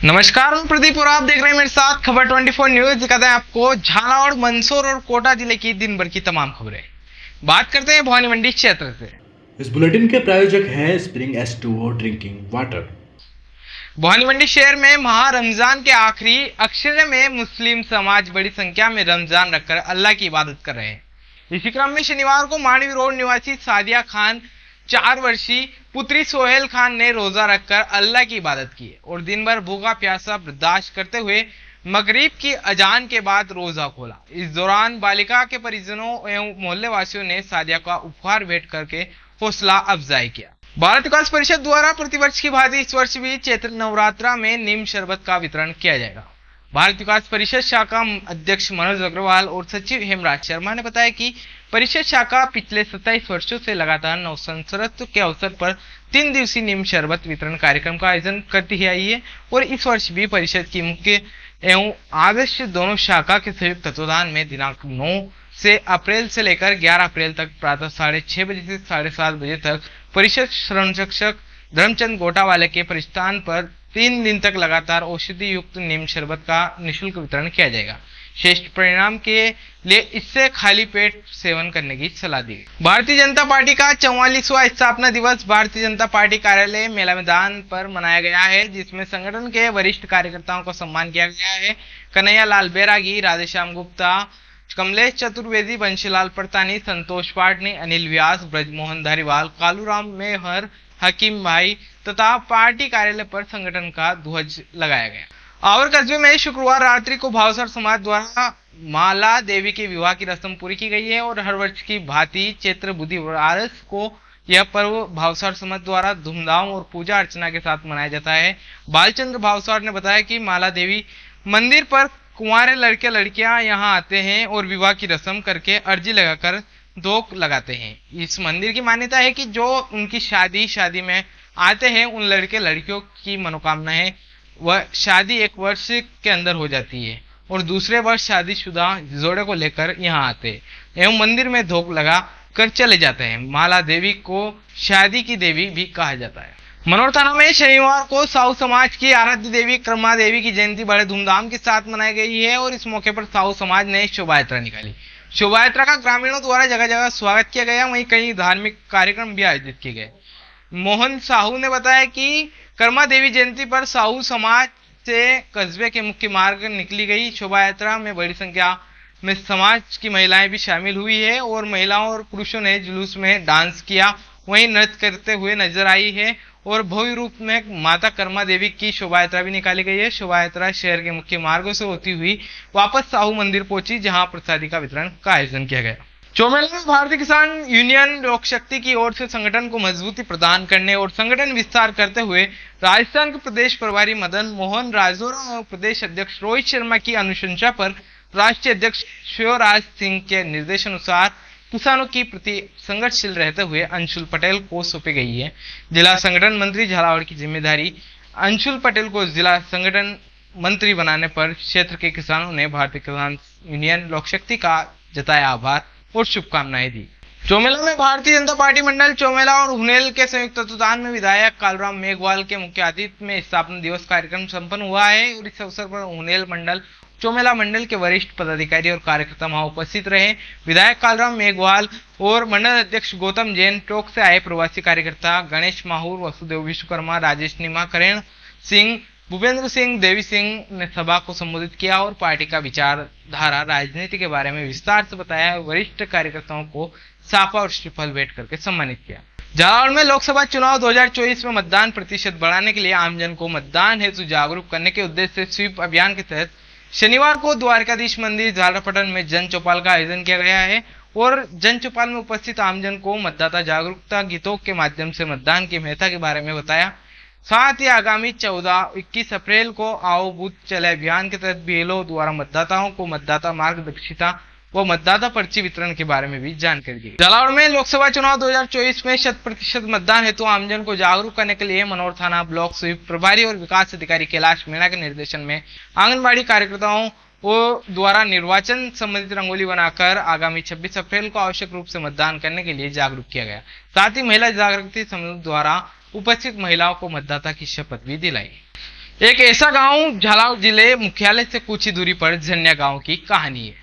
नमस्कार, मैं प्रदीप और आप देख रहे हैं मेरे साथ खबर 24 न्यूज। दिखाते हैं आपको झालावाड़, मंदसौर और कोटा जिले की दिन भर की तमाम खबरें। बात करते हैं भवानी मंडी क्षेत्र से। इस बुलेटिन के प्रायोजक हैं spring S2O drinking water. Bhawani Mandi शहर में माह रमजान के आखिरी अक्षर में मुस्लिम समाज बड़ी संख्या में रमजान रखकर अल्लाह की इबादत कर रहे हैं। इसी क्रम में शनिवार को मांडवी रोड निवासी सादिया खान 4 वर्षीय पुत्री सोहेल खान ने रोजा रखकर अल्लाह की इबादत की और दिन भर भूखा प्यासा बर्दाश्त करते हुए मगरिब की अजान के बाद रोजा खोला। इस दौरान बालिका के परिजनों एवं मोहल्ले वासियों ने सादिया का उपहार भेंट करके हौसला अफजाई किया। भारत विकास परिषद द्वारा प्रतिवर्ष की भांति इस वर्ष भी चैत्र नवरात्रा में नीम शरबत का वितरण किया जाएगा। भारत विकास परिषद शाखा अध्यक्ष मनोज अग्रवाल और सचिव हेमराज शर्मा ने बताया कि परिषद शाखा पिछले 27 वर्षों से लगातार नवसंवत्सर के अवसर पर 3 दिवसीय नीम शरबत वितरण कार्यक्रम का आयोजन करती आई है और इस वर्ष भी परिषद की मुख्य एवं आदर्श दोनों शाखा के संयुक्त तत्वाधान में दिनांक 9 अप्रैल से लेकर 11 अप्रैल तक प्रातः 6:30 बजे से 7:30 बजे तक परिषद संरक्षक धर्मचंद गोटावाले के परिस्थान पर 3 दिन तक लगातार औषधि युक्त नीम शरबत का निःशुल्क वितरण किया जाएगा। श्रेष्ठ परिणाम के लिए इससे खाली पेट सेवन करने की सलाह दी गई। भारतीय जनता पार्टी का 44वां स्थापना दिवस भारतीय जनता पार्टी कार्यालय मेला मैदान पर मनाया गया है, जिसमें संगठन के वरिष्ठ कार्यकर्ताओं का सम्मान किया गया है। कन्हैया लाल बैरागी, राधेश्याम गुप्ता, कमलेश चतुर्वेदी, बंशीलाल परतानी, संतोष पाटनी, अनिल व्यास, ब्रजमोहन धारीवाल, कालूराम मेहर, हकीम भाई तथा पार्टी कार्यालय पर संगठन का ध्वज लगाया गया। आवर कस्बे में शुक्रवार रात्रि को भावसर समाज द्वारा माला देवी के विवाह की रस्म पूरी की गई है और हर वर्ष की भांति चैत्र बुधवार को यह पर्व भावसार समाज द्वारा धूमधाम और पूजा अर्चना के साथ मनाया जाता है। बालचंद्र भावसार ने बताया कि माला देवी मंदिर पर कुंवारे लड़के लड़कियां यहां आते हैं और विवाह की रस्म करके अर्जी लगाकर धोख लगाते हैं। इस मंदिर की मान्यता है कि जो उनकी शादी में आते हैं उन लड़के लड़कियों की मनोकामना है वह शादी 1 वर्ष के अंदर हो जाती है और दूसरे वर्ष शादीशुदा जोड़े को लेकर यहाँ आते एवं मंदिर में धोख लगा कर चले जाते हैं। माला देवी को शादी की देवी भी कहा जाता है। मनोर थाना में शनिवार को साहू समाज की आराध्य देवी कर्मा देवी की जयंती बड़े धूमधाम के साथ मनाई गई है और इस मौके पर साहू समाज ने शोभा यात्रा निकाली। शोभा यात्रा का ग्रामीणों द्वारा जगह जगह स्वागत किया गया, वहीं कई धार्मिक कार्यक्रम भी आयोजित किए गए। मोहन साहू ने बताया कि कर्मा देवी जयंती पर साहू समाज से कस्बे के मुख्य मार्ग निकली गई शोभा यात्रा में बड़ी संख्या में समाज की महिलाएं भी शामिल हुई है और महिलाओं और पुरुषों ने जुलूस में डांस किया, वहीं नृत्य करते हुए नजर आई है और भव्य रूप में माता कर्मा देवी की शोभा यात्रा भी निकाली गई है। शोभा यात्रा शहर के मुख्य मार्गों से होती हुई वापस साहू मंदिर पहुंची, जहां प्रसादी का वितरण का आयोजन किया गया। चौमेला में भारतीय किसान यूनियन लोक शक्ति की ओर से संगठन को मजबूती प्रदान करने और संगठन विस्तार करते हुए राजस्थान के प्रदेश प्रभारी मदन मोहन राजौरा और प्रदेश अध्यक्ष रोहित शर्मा की अनुशंसा पर राष्ट्रीय अध्यक्ष शिवराज सिंह के निर्देशानुसार किसानों की प्रति संघर्षशील रहते हुए अंशुल पटेल को सौंपी गई है। जिला संगठन मंत्री झालावाड़ की जिम्मेदारी अंशुल पटेल को जिला संगठन मंत्री बनाने पर क्षेत्र के किसानों ने भारतीय किसान यूनियन लोक शक्ति का जताया आभार और शुभकामनाएं दी। चौमेला में भारतीय जनता पार्टी मंडल चौमेला और हुनेल के संयुक्त तत्वाधान में विधायक कालूराम मेघवाल के मुख्य आतिथ्य में स्थापना दिवस कार्यक्रम संपन्न हुआ है और इस अवसर पर हुनेल मंडल चौमेला मंडल के वरिष्ठ पदाधिकारी और कार्यकर्ता वहां उपस्थित रहे। विधायक कालूराम मेघवाल और मंडल अध्यक्ष गौतम जैन, टोक से आए प्रवासी कार्यकर्ता गणेश माहूर, वसुदेव विश्वकर्मा, राजेश नीमा, करण सिंह, भूपेंद्र सिंह, देवी सिंह ने सभा को संबोधित किया और पार्टी का विचारधारा राजनीति के बारे में विस्तार से बताया। वरिष्ठ कार्यकर्ताओं को साफा और श्रीफल भेंट करके सम्मानित किया। झालावाड़ में लोकसभा चुनाव 2024 में मतदान प्रतिशत बढ़ाने के लिए आमजन को मतदान हेतु जागरूक करने के उद्देश्य से स्वीप अभियान के तहत शनिवार को द्वारकाधीश मंदिर झालरापटन में जन चौपाल का आयोजन किया गया है और जन चौपाल में उपस्थित आमजन को मतदाता जागरूकता गीतों के माध्यम से मतदान की महत्ता के बारे में बताया। साथ ही आगामी 14-21 अप्रैल को आओ बूथ चले अभियान के तहत बीएलओ द्वारा मतदाताओं को मतदाता मार्गदर्शिता व मतदाता पर्ची वितरण के बारे में भी जानकारी दी। झालावाड़ में लोकसभा चुनाव 2024 में 100% मतदान हेतु आमजन को जागरूक करने के लिए मनोर थाना ब्लॉक स्वीप प्रभारी और विकास अधिकारी कैलाश मीणा के निर्देशन में आंगनबाड़ी कार्यकर्ताओं द्वारा निर्वाचन संबंधित रंगोली बनाकर आगामी 26 अप्रैल को आवश्यक रूप से मतदान करने के लिए जागरूक किया गया। साथ ही महिला जागृति समूह द्वारा उपस्थित महिलाओं को मतदाता की शपथ भी दिलाई। एक ऐसा गांव झालावाड़ जिले मुख्यालय से कुछ ही दूरी पर झन्या गांव की कहानी है।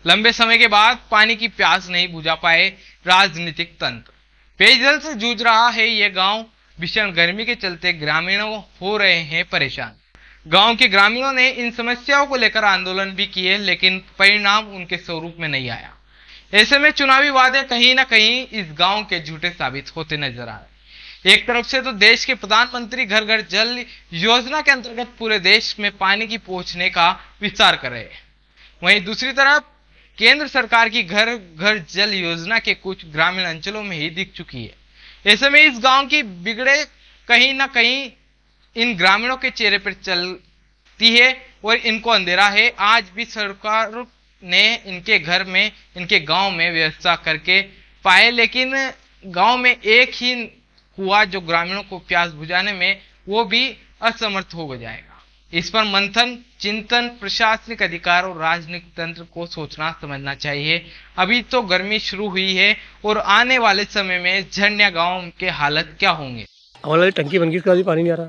लंबे समय के बाद पानी की प्यास नहीं बुझा पाए राजनीतिक तंत्र, पेयजल से जूझ रहा है यह गांव। भीषण गर्मी के चलते ग्रामीणों हो रहे हैं परेशान। गांव के ग्रामीणों ने इन समस्याओं को लेकर आंदोलन भी किए, लेकिन परिणाम उनके स्वरूप में नहीं आया। ऐसे में चुनावी वादे कहीं ना कहीं इस गांव के झूठे साबित होते नजर आ रहे। एक तरफ से तो देश के प्रधानमंत्री घर घर जल योजना के अंतर्गत पूरे देश में पानी की पहुंचने का विस्तार कर रहे हैं, वहीं दूसरी तरफ केंद्र सरकार की घर घर जल योजना के कुछ ग्रामीण अंचलों में ही दिख चुकी है। ऐसे में इस गांव की बिगड़े कहीं ना कहीं इन ग्रामीणों के चेहरे पर चलती है और इनको अंधेरा है। आज भी सरकार ने इनके घर में, इनके गांव में व्यवस्था करके पाए, लेकिन गांव में एक ही कुआं जो ग्रामीणों को प्यास बुझाने में, वो भी असमर्थ हो जाएगा। इस पर मंथन, चिंतन प्रशासनिक अधिकार और राजनीतिक तंत्र को सोचना समझना चाहिए। अभी तो गर्मी शुरू हुई है और आने वाले समय में झन्या गांव के हालत क्या होंगे। हमारे टंकी बन गई, उसके बाद भी पानी नहीं आ रहा।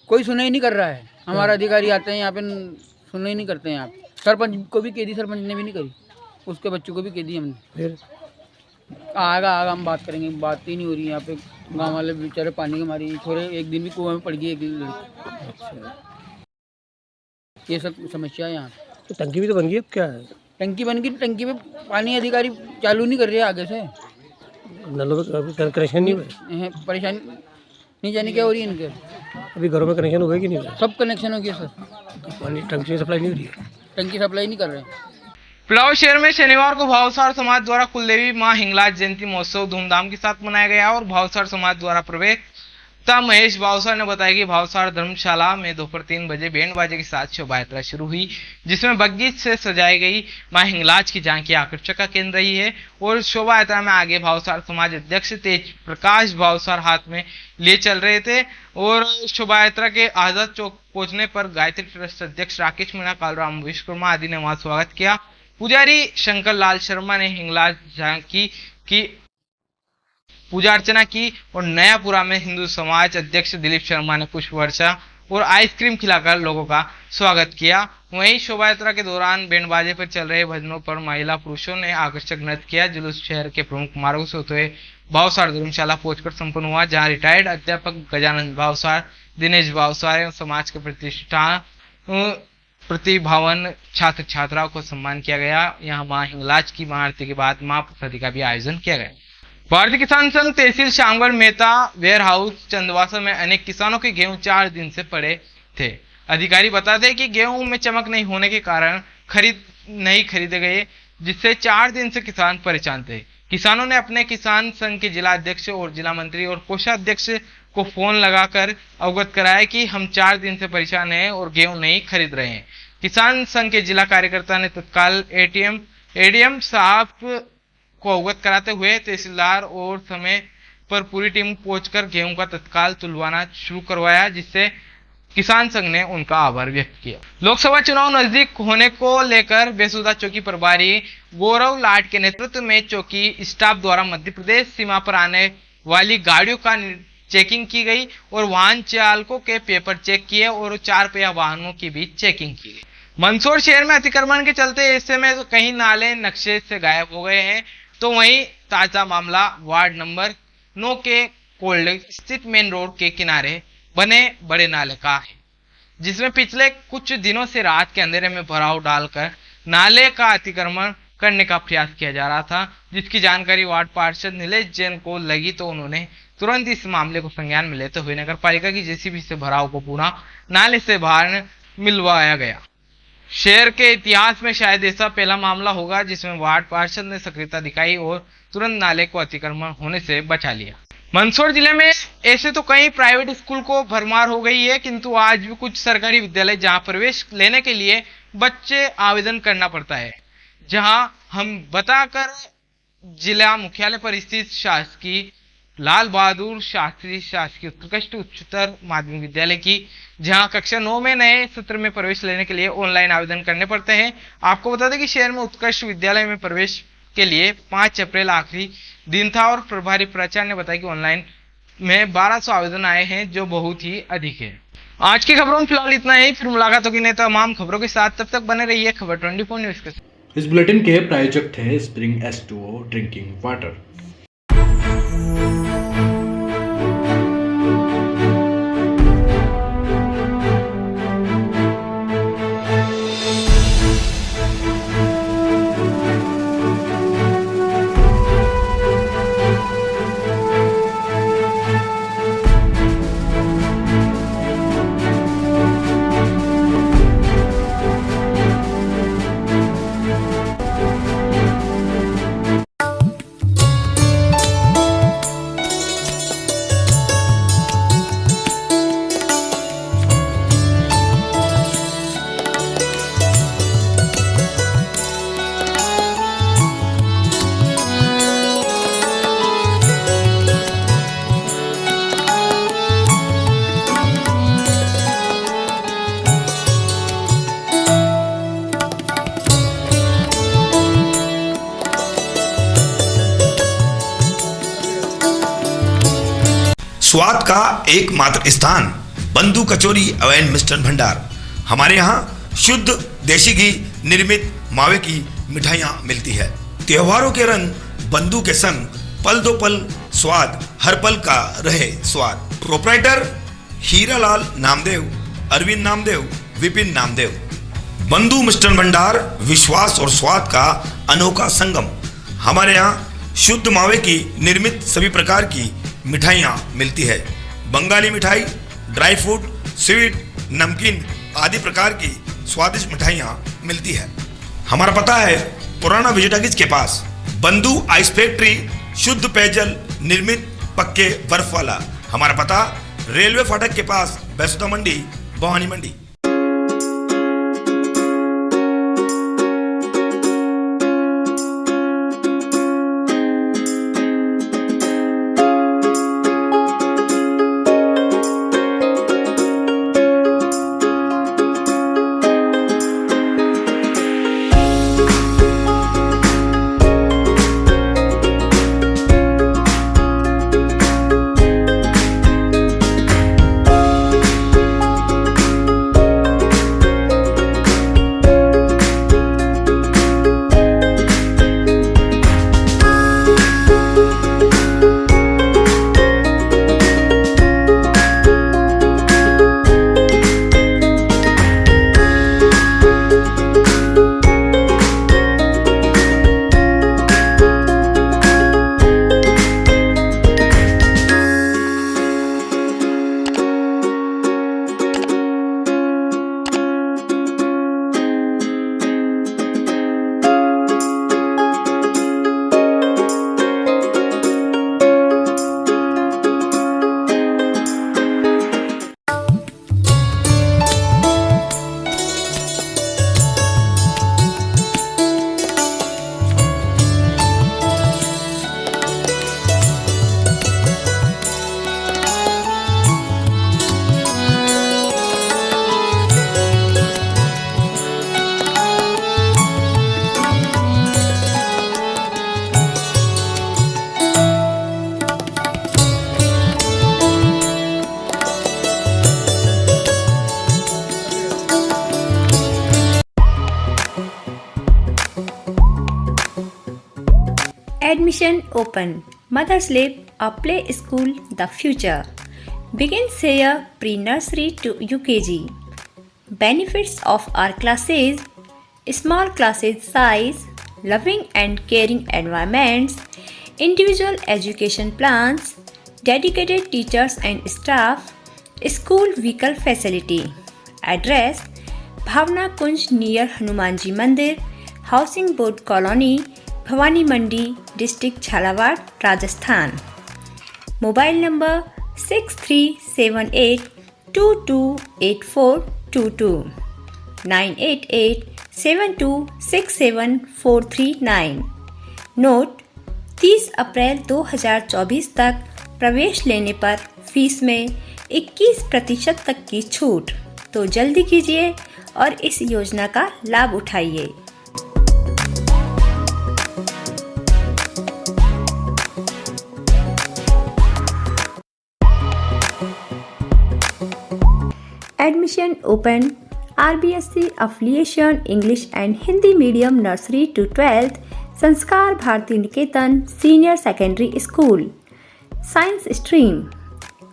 कोई सुनाई नहीं कर रहा है। हमारा अधिकारी आते हैं यहाँ पे, सुनाई नहीं करते हैं। यहाँ पे सरपंच को भी कह दी, सरपंच ने भी नहीं करी। उसके बच्चों को भी कह दी हमने। फिर आगा हम बात करेंगे, बात ही नहीं हो रही है यहाँ पे। गाँव वाले बेचारे पानी के मारे छोरे, एक दिन भी कुआं में पड़ गई एक लड़की। ये सब समस्या है यहाँ। तो टंकी भी तो बन गई, अब क्या है? टंकी बन गई, टंकी में पानी अधिकारी चालू नहीं कर रहे आगे से। नलों में कनेक्शन नहीं हुए, परेशानी नहीं जाने क्या हो रही है इनके। अभी घरों में कनेक्शन हुए कि नहीं हुए? सब कनेक्शन हो गया सर, तो पानी टंकी में सप्लाई नहीं हो रही है। टंकी सप्लाई नहीं कर रहे। पिलाऊ शहर में शनिवार को भावसार समाज द्वारा कुलदेवी मां हिंगलाज जयंती महोत्सव धूमधाम के साथ मनाया गया और भावसार समाज द्वारा प्रवक्ता महेश भावसार ने बताया कि भावसार धर्मशाला में दोपहर 3 बजे बैंड बाजे के साथ शोभा यात्रा शुरू हुई, जिसमें बग्गी से सजाई गई मां हिंगलाज की झांकी आकर्षक का केंद्र रही है। और शोभा यात्रा में आगे भावसार समाज अध्यक्ष तेज प्रकाश भावसार हाथ में लिए चल रहे थे और शोभा यात्रा के आजाद चौक पहुंचने पर गायत्री ट्रस्ट अध्यक्ष राकेश मीणा, कालराम विश्वकर्मा आदि ने वहां स्वागत किया। पुजारी शंकर लाल शर्मा ने हिंगलाज झांकी की पूजा अर्चना की और नयापुरा में हिंदू समाज अध्यक्ष दिलीप शर्मा ने पुष्प वर्षा और आइसक्रीम खिलाकर लोगों का स्वागत किया। वहीं शोभा यात्रा के दौरान बैंड बाजे पर चल रहे भजनों पर महिला पुरुषों ने आकर्षक नृत्य किया। जुलूस शहर के प्रमुख मार्गों से होते हुए भावसार धर्मशाला पहुंचकर संपन्न हुआ, जहां रिटायर्ड अध्यापक गजानंद भावसार, दिनेश भावसार एवं समाज के प्रतिभावन छात्र छात्राओं को सम्मान किया गया। यहाँ मां हिंगलाज की महाआरती के बाद मां प्रसादी का भी आयोजन किया गया। भारतीय किसान संघ तहसील श्यामगढ़ मेहता वेयर हाउस चंदवासा में अनेक किसानों के गेहूं 4 दिन से पड़े थे। अधिकारी बताते हैं कि गेहूं में चमक नहीं होने के कारण नहीं खरीदे गए, जिससे 4 दिन से किसान परेशान थे। किसानों ने अपने किसान संघ के जिला अध्यक्ष और जिला मंत्री और कोषाध्यक्ष को फोन लगाकर अवगत कराया कि हम 4 दिन से परेशान हैं और गेहूं नहीं खरीद रहे हैं। किसान संघ के जिला कार्यकर्ता ने तत्काल एडीएम साहब को अवगत कराते हुए तहसीलदार और समय पर पूरी टीम पहुंचकर गेहूं का तत्काल तुलवाना शुरू करवाया, जिससे किसान संघ ने उनका आभार व्यक्त किया। लोकसभा चुनाव नजदीक होने को लेकर बेसुदा चौकी प्रभारी गौरव लाट के नेतृत्व में चौकी स्टाफ द्वारा मध्य प्रदेश सीमा पर आने वाली गाड़ियों का चेकिंग की गई और वाहन चालकों के पेपर चेक किए और 4 पहिया वाहनों की भी चेकिंग की गई। मंदसौर शहर में अतिक्रमण के चलते ऐसे में तो कहीं नाले नक्शे से गायब हो गए हैं, तो वहीं ताजा मामला वार्ड नंबर 9 के कोल्ड स्थित मेन रोड के किनारे बने बड़े नाले का है, जिसमें पिछले कुछ दिनों से रात के अंधेरे में भराव डालकर नाले का अतिक्रमण करने का प्रयास किया जा रहा था। जिसकी जानकारी वार्ड पार्षद नीलेश जैन को लगी तो उन्होंने तुरंत इस मामले को संज्ञान में लेते हुए नगर पालिका की जेसीबी से भराव को पुनः नाले से बाहर मिलवाया गया। शहर के इतिहास में शायद ऐसा पहला मामला होगा जिसमें वार्ड पार्षद ने सक्रियता दिखाई और तुरंत नाले को अतिक्रमण होने से बचा लिया। मंदसौर जिले में ऐसे तो कई प्राइवेट स्कूल को भरमार हो गई है, किंतु आज भी कुछ सरकारी विद्यालय जहां प्रवेश लेने के लिए बच्चे आवेदन करना पड़ता है, जहां हम बताकर जिला मुख्यालय पर स्थित शासकीय लाल बहादुर शास्त्री शासकीय उत्कृष्ट उच्चतर माध्यमिक विद्यालय की, जहां कक्षा 9 में नए सत्र में प्रवेश लेने के लिए ऑनलाइन आवेदन करने पड़ते हैं। आपको बता दें कि शहर में उत्कृष्ट विद्यालय में प्रवेश के लिए 5 अप्रैल आखिरी दिन था और प्रभारी प्राचार्य ने बताया कि ऑनलाइन में 1200 आवेदन आए हैं, जो बहुत ही अधिक है। आज की खबरों में फिलहाल इतना ही, फिर मुलाकात होगी नई तमाम खबरों के साथ। तब तक बने रहिए खबर 24 न्यूज के साथ। इस बुलेटिन के प्रायोजक थे स्प्रिंग S2O ड्रिंकिंग वाटर। स्वाद का एकमात्र स्थान बंधु कचौरी एवं मिष्ठान भंडार। हमारे यहाँ शुद्ध देसी घी निर्मित मावे की मिठाइयाँ मिलती है। त्योहारों के रंग बंधु के संग पल दो पल स्वाद, हर पल का रहे स्वाद। प्रोपराइटर हीरालाल नामदेव, अरविंद नामदेव, विपिन नामदेव। बंधु मिष्ठान भंडार विश्वास और स्वाद का अनोखा संगम। हमारे यहाँ शुद्ध मावे की निर्मित सभी प्रकार की मिठाइयाँ मिलती है। बंगाली मिठाई, ड्राई फ्रूट, स्वीट, नमकीन आदि प्रकार की स्वादिष्ट मिठाइयाँ मिलती है। हमारा पता है पुराना विजयटागिज के पास, बंधु आइस फैक्ट्री, शुद्ध पेयजल निर्मित पक्के बर्फ वाला। हमारा पता रेलवे फाटक के पास, बैसुदा मंडी, भवानी मंडी। Admission open. Mother's Lab, a play school, the future. Begins here pre-nursery to UKG. Benefits of our classes: small classes size, loving and caring environments, individual education plans, dedicated teachers and staff, school vehicle facility. Address: Bhavna Kunj near Hanumanji Mandir, Housing Board Colony, Bhawani Mandi, district Jhalawar, Rajasthan. Mobile number 6378228422 98872674439। Note: 30 अप्रैल 2024 तक प्रवेश लेने पर fees में 21% तक की छूट। तो जल्दी कीजिए और इस योजना का लाभ उठाइए। Admission open. RBSC affiliation English and Hindi medium nursery to 12th. Sanskar Bharti Niketan Senior Secondary School. Science stream.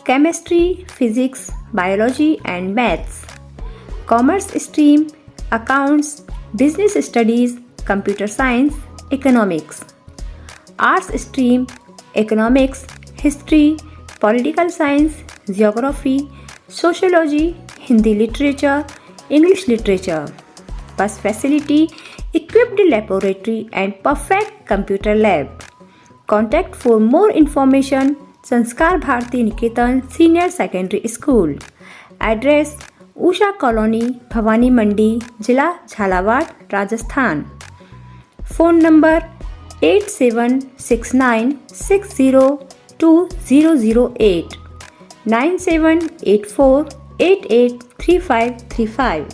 Chemistry, Physics, Biology and Maths. Commerce stream. Accounts, Business Studies, Computer Science, Economics. Arts stream. Economics, History, Political Science, Geography, Sociology, Hindi Literature, English Literature. Bus facility, equipped laboratory and perfect computer lab. Contact for more information Sanskar Bharti Niketan Senior Secondary School. Address Usha Colony, Bhavani Mandi, Jila Jhalawad, Rajasthan. Phone number 8769602008 9784883535.